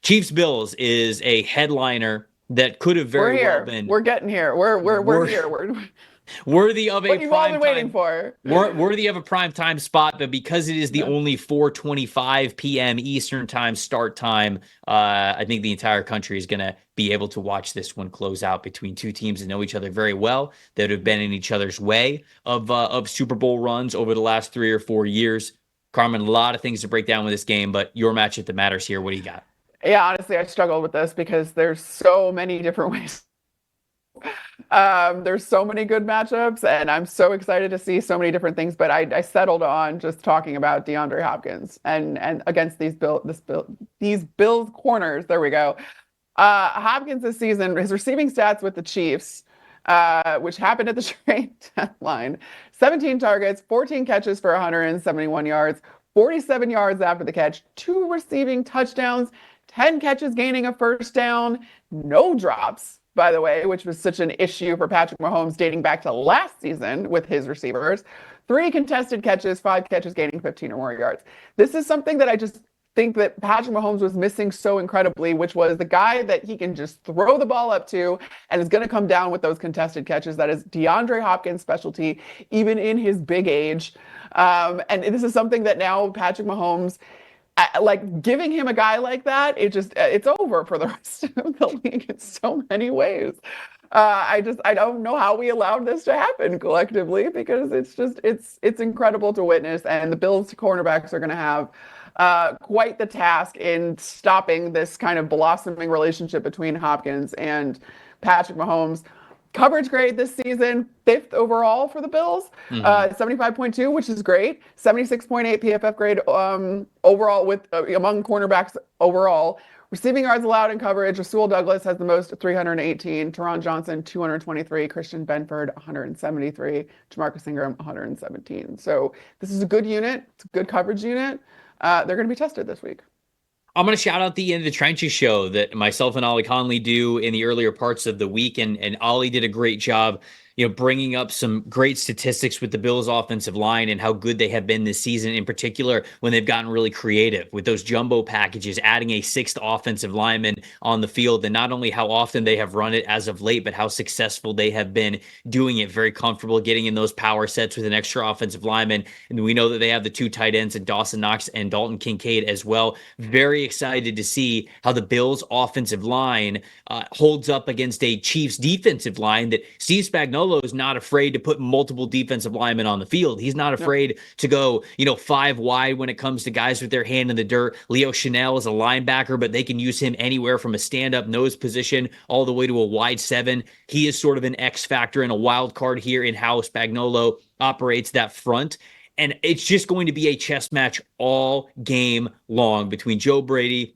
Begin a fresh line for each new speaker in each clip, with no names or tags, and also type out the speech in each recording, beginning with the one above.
Chiefs Bills is a headliner that could have
We're
very well
here.
been
We're getting here. We're here. We're
worthy of a
what you've all
prime
been waiting
time
for.
worthy of a prime time spot, but because it is the
Yeah.
only 4:25 p.m. Eastern time start time, I think the entire country is going to be able to watch this one close out between two teams that know each other very well, that have been in each other's way of Super Bowl runs over the last 3 or 4 years. Carmen, a lot of things to break down with this game, but your matchup that matters here. What do you got?
Yeah, honestly, I struggled with this because there's so many different ways. There's so many good matchups, and I'm so excited to see so many different things. But I settled on just talking about DeAndre Hopkins and against these Bills corners. There we go. Hopkins this season, his receiving stats with the Chiefs, which happened at the trade deadline: 17 targets, 14 catches for 171 yards, 47 yards after the catch, 2 receiving touchdowns, 10 catches gaining a first down, no drops, by the way, which was such an issue for Patrick Mahomes dating back to last season with his receivers. 3 contested catches, 5 catches gaining 15 or more yards. This is something that I just think that Patrick Mahomes was missing so incredibly, which was the guy that he can just throw the ball up to and is going to come down with those contested catches. That is DeAndre Hopkins' specialty, even in his big age. And this is something that now Patrick Mahomes, like giving him a guy like that, it's over for the rest of the league in so many ways. I don't know how we allowed this to happen collectively, because it's incredible to witness, and the Bills cornerbacks are going to have quite the task in stopping this kind of blossoming relationship between Hopkins and Patrick Mahomes. Coverage grade this season, 5th overall for the Bills, 75.2, which is great. 76.8 PFF grade overall with among cornerbacks overall. Receiving yards allowed in coverage, Rasul Douglas has the most, 318. Teron Johnson, 223. Christian Benford, 173. Jamarcus Ingram, 117. So this is a good unit. It's a good coverage unit. They're going to be tested this week.
I'm going to shout out the In the Trenches show that myself and Ollie Conley do in the earlier parts of the week. And Ollie did a great job, bringing up some great statistics with the Bills offensive line and how good they have been this season, in particular when they've gotten really creative with those jumbo packages, adding a 6th offensive lineman on the field, and not only how often they have run it as of late, but how successful they have been doing it, very comfortable getting in those power sets with an extra offensive lineman. And we know that they have the 2 tight ends and Dawson Knox and Dalton Kincaid as well. Very excited to see how the Bills offensive line holds up against a Chiefs defensive line that Steve Spagnuolo is not afraid to put multiple defensive linemen on the field. He's not afraid to go, 5 wide when it comes to guys with their hand in the dirt. Leo Chanel is a linebacker, but they can use him anywhere from a stand-up nose position all the way to a wide 7. He is sort of an X factor and a wild card here in how Spagnuolo operates that front. And it's just going to be a chess match all game long between Joe Brady,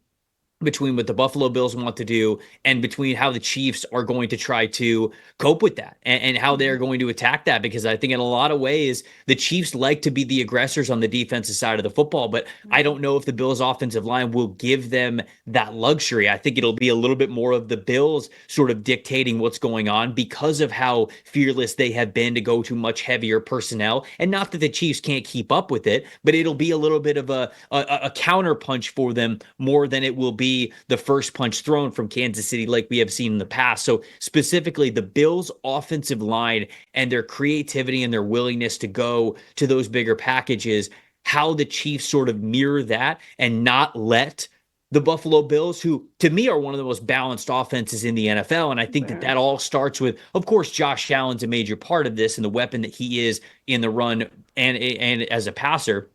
between what the Buffalo Bills want to do, and between how the Chiefs are going to try to cope with that and how they're going to attack that. Because I think in a lot of ways, the Chiefs like to be the aggressors on the defensive side of the football, but I don't know if the Bills offensive line will give them that luxury. I think it'll be a little bit more of the Bills sort of dictating what's going on because of how fearless they have been to go to much heavier personnel. And not that the Chiefs can't keep up with it, but it'll be a little bit of a counter punch for them more than it will be the first punch thrown from Kansas City like we have seen in the past. So specifically the Bills offensive line and their creativity and their willingness to go to those bigger packages, how the Chiefs sort of mirror that and not let the Buffalo Bills, who to me are one of the most balanced offenses in the NFL. And I think that all starts with, of course, Josh Allen's a major part of this and the weapon that he is in the run and as a passer.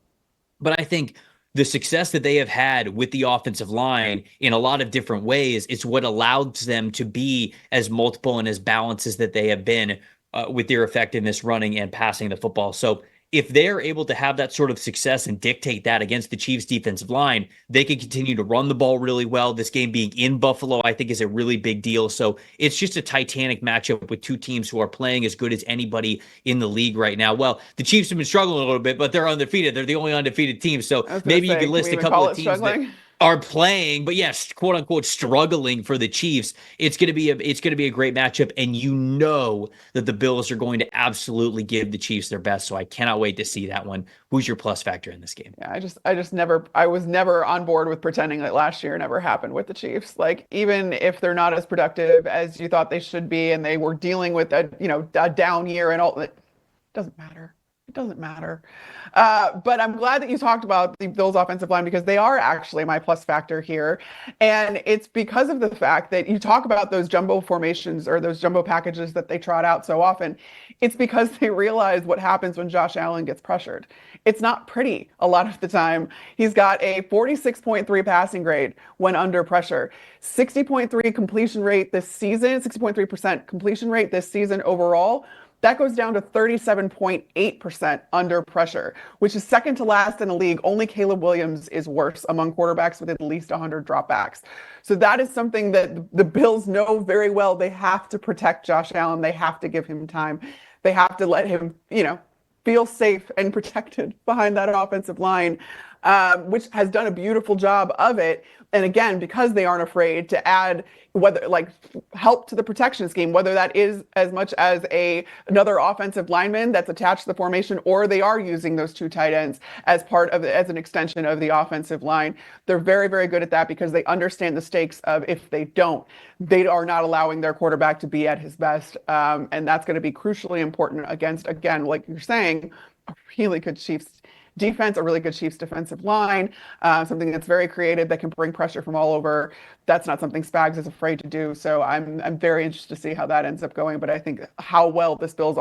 But I think the success that they have had with the offensive line in a lot of different ways is what allows them to be as multiple and as balanced as that they have been with their effectiveness running and passing the football. So if they're able to have that sort of success and dictate that against the Chiefs defensive line, they can continue to run the ball really well. This game being in Buffalo, I think, is a really big deal. So it's just a titanic matchup with two teams who are playing as good as anybody in the league right now. Well, the Chiefs have been struggling a little bit, but they're undefeated. They're the only undefeated team. So maybe you can list a couple of teams that are playing, but yes, quote unquote struggling for the Chiefs. It's gonna be a great matchup, and you know that the Bills are going to absolutely give the Chiefs their best. So I cannot wait to see that one. Who's your plus factor in this game?
Yeah, I was never on board with pretending that last year never happened with the Chiefs. Like, even if they're not as productive as you thought they should be, and they were dealing with a down year and all, it doesn't matter. It doesn't matter. But I'm glad that you talked about the Bills offensive line, because they are actually my plus factor here. And it's because of the fact that you talk about those jumbo formations or those jumbo packages that they trot out so often. It's because they realize what happens when Josh Allen gets pressured. It's not pretty a lot of the time. He's got a 46.3 passing grade when under pressure, 60.3 completion rate this season, 60.3% completion rate this season overall. That goes down to 37.8% under pressure, which is second to last in the league. Only Caleb Williams is worse among quarterbacks with at least 100 dropbacks. So that is something that the Bills know very well. They have to protect Josh Allen. They have to give him time. They have to let him, feel safe and protected behind that offensive line, which has done a beautiful job of it. And again, because they aren't afraid to add help to the protection scheme, whether that is as much as another offensive lineman that's attached to the formation, or they are using those two tight ends as an extension of the offensive line. They're very, very good at that, because they understand the stakes of, if they don't, they are not allowing their quarterback to be at his best. And that's going to be crucially important against, again, like you're saying, a really good Chiefs defense, a really good Chiefs defensive line, something that's very creative, that can bring pressure from all over. That's not something Spags is afraid to do. So I'm very interested to see how that ends up going. But I think how well this Bills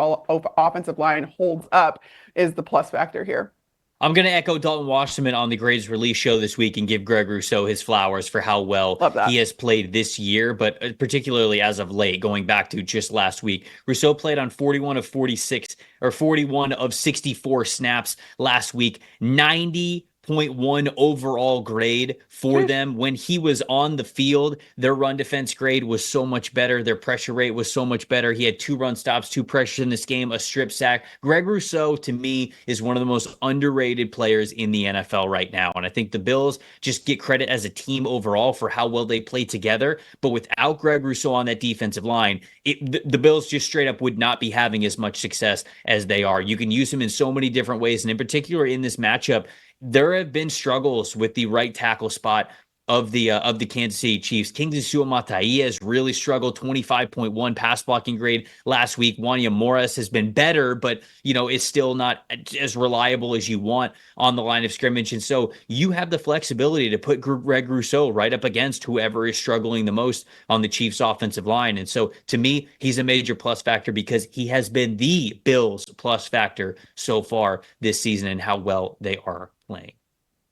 offensive line holds up is the plus factor here.
I'm going to echo Dalton Wasserman on the Grades Release show this week and give Greg Rousseau his flowers for how well he has played this year, but particularly as of late, going back to just last week. Rousseau played on 41 of 46 or 41 of 64 snaps last week, 90.1 overall grade for them. When he was on the field, their run defense grade was so much better. Their pressure rate was so much better. He had 2 run stops, 2 pressures in this game, a strip sack. Greg Rousseau, to me, is one of the most underrated players in the NFL right now. And I think the Bills just get credit as a team overall for how well they play together. But without Greg Rousseau on that defensive line, the Bills just straight up would not be having as much success as they are. You can use him in so many different ways. And in particular, in this matchup, there have been struggles with the right tackle spot of the Kansas City Chiefs. Kingsley Suamataia has really struggled, 25.1 pass blocking grade last week. Wanya Morris has been better, but is still not as reliable as you want on the line of scrimmage. And so you have the flexibility to put Greg Rousseau right up against whoever is struggling the most on the Chiefs offensive line. And so to me, he's a major plus factor, because he has been the Bills plus factor so far this season and how well they are playing.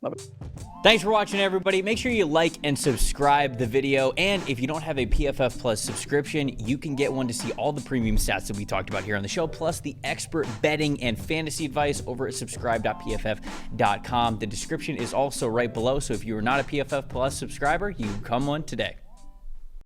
Love it.
Thanks for watching, everybody. Make sure you like and subscribe the video. And if you don't have a PFF Plus subscription, you can get one to see all the premium stats that we talked about here on the show, plus the expert betting and fantasy advice over at subscribe.pff.com. The description is also right below. So if you are not a PFF Plus subscriber, you can become one today.